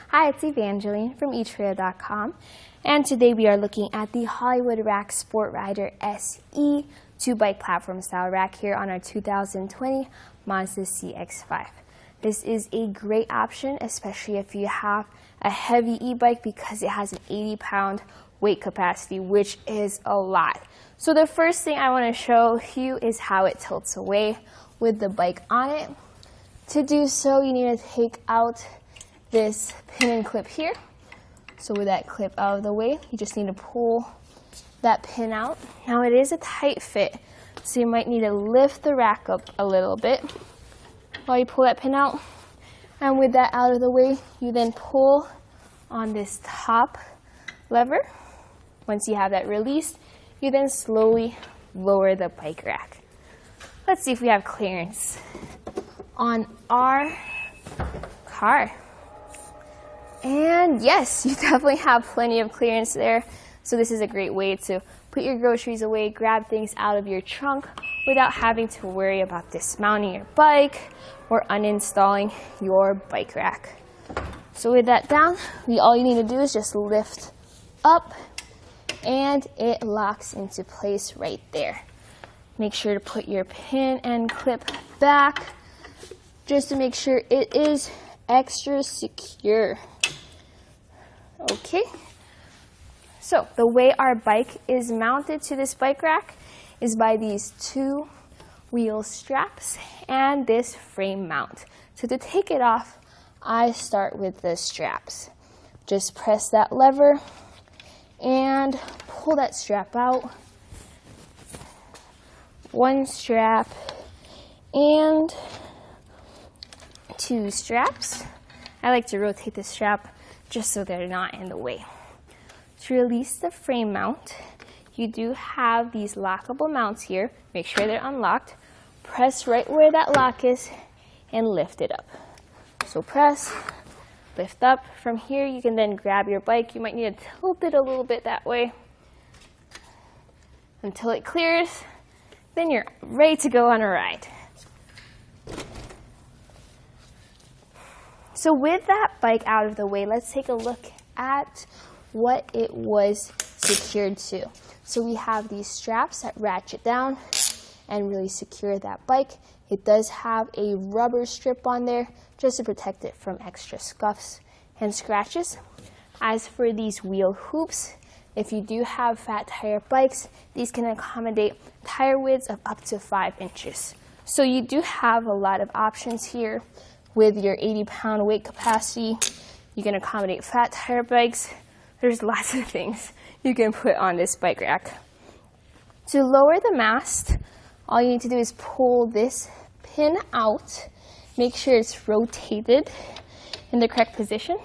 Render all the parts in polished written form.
Hi, it's Evangeline from eTrail.com, and today we are looking at the Hollywood Rack Sport Rider SE 2-bike platform style rack here on our 2020 Mazda CX-5. This is a great option, especially if you have a heavy e-bike, because it has an 80-pound weight capacity, which is a lot. So the first thing I want to show you is how it tilts away with the bike on it. To do so, you need to take out this pin and clip here. So with that clip out of the way, you just need to pull that pin out. Now it is a tight fit, so you might need to lift the rack up a little bit while you pull that pin out. And with that out of the way, you then pull on this top lever. Once you have that released, you then slowly lower the bike rack. Let's see if we have clearance on our car. And yes, you definitely have plenty of clearance there. So this is a great way to put your groceries away, grab things out of your trunk without having to worry about dismounting your bike or uninstalling your bike rack. So with that down, all you need to do is just lift up and it locks into place right there. Make sure to put your pin and clip back just to make sure it is extra secure. Okay, so the way our bike is mounted to this bike rack is by these two wheel straps and this frame mount. So to take it off, I start with the straps. Just press that lever and pull that strap out. One strap and two straps. I like to rotate the strap just so they're not in the way. To release the frame mount, you do have these lockable mounts here. Make sure they're unlocked. Press right where that lock is and lift it up. So press, lift up. From here, you can then grab your bike. You might need to tilt it a little bit that way until it clears. Then you're ready to go on a ride. So with that bike out of the way, let's take a look at what it was secured to. So we have these straps that ratchet down and really secure that bike. It does have a rubber strip on there just to protect it from extra scuffs and scratches. As for these wheel hoops, if you do have fat tire bikes, these can accommodate tire widths of up to 5 inches. So you do have a lot of options here. With your 80-pound weight capacity, you can accommodate fat tire bikes. There's lots of things you can put on this bike rack. To lower the mast, all you need to do is pull this pin out. Make sure it's rotated in the correct position.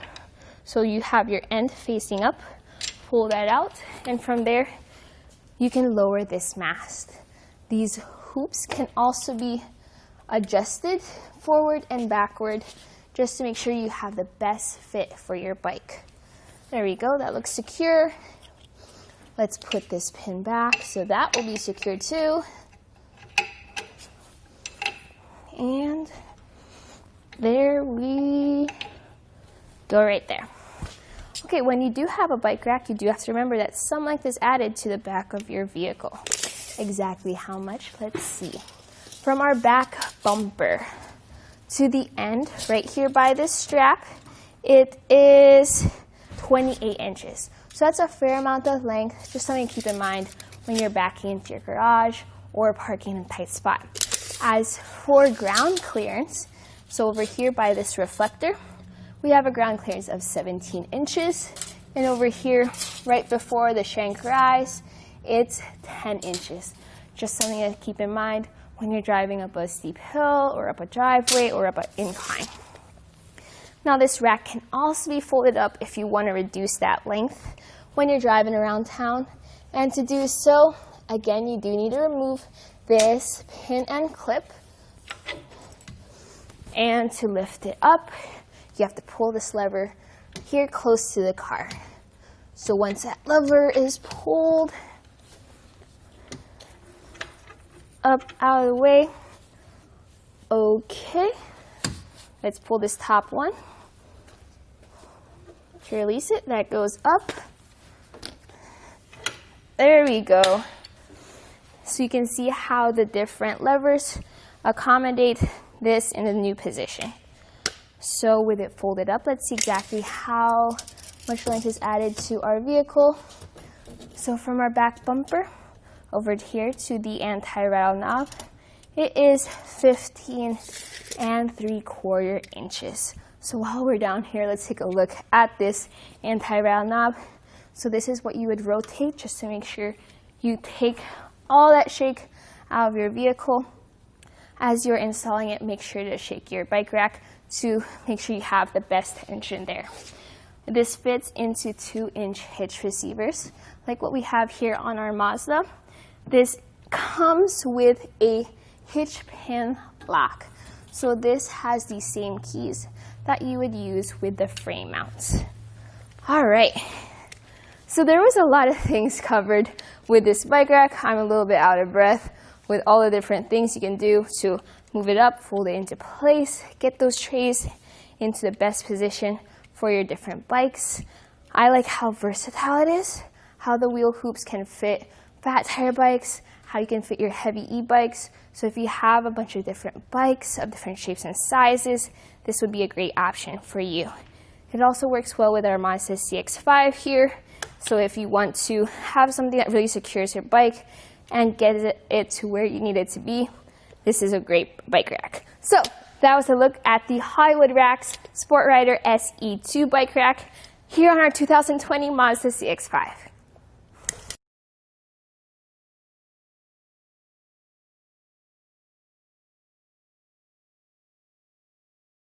So you have your end facing up. Pull that out, and from there, you can lower this mast. These hoops can also be adjusted forward and backward just to make sure you have the best fit for your bike. There we go, that looks secure. Let's put this pin back so that will be secure too. And there we go right there. Okay, when you do have a bike rack, you do have to remember that some length is added to the back of your vehicle. Exactly how much? Let's see. From our back bumper to the end, right here by this strap, it is 28 inches. So that's a fair amount of length, just something to keep in mind when you're backing into your garage or parking in a tight spot. As for ground clearance, so over here by this reflector, we have a ground clearance of 17 inches. And over here, right before the shank rise, it's 10 inches. Just something to keep in mind when you're driving up a steep hill or up a driveway or up an incline. Now this rack can also be folded up if you want to reduce that length when you're driving around town. And to do so, again, you do need to remove this pin and clip. And to lift it up, you have to pull this lever here close to the car. So once that lever is pulled up out of the way, okay, let's pull this top one. to release it, that goes up. There we go. So you can see how the different levers accommodate this in the new position. So with it folded up, let's see exactly how much length is added to our vehicle. So from our back bumper over here to the anti-rattle knob, it is 15 3/4 inches. So while we're down here, let's take a look at this anti-rattle knob. So this is what you would rotate just to make sure you take all that shake out of your vehicle. As you're installing it, make sure to shake your bike rack to make sure you have the best tension there. This fits into 2-inch hitch receivers, like what we have here on our Mazda. This comes with a hitch pin lock. So this has the same keys that you would use with the frame mounts. All right. So there was a lot of things covered with this bike rack. I'm a little bit out of breath with all the different things you can do to move it up, fold it into place, get those trays into the best position for your different bikes. I like how versatile it is, how the wheel hoops can fit fat tire bikes, how you can fit your heavy e-bikes. So if you have a bunch of different bikes of different shapes and sizes, this would be a great option for you. It also works well with our Mazda CX-5 here. So if you want to have something that really secures your bike and gets it to where you need it to be, this is a great bike rack. So that was a look at the Hollywood Racks Sport Rider SE2 bike rack here on our 2020 Mazda CX-5.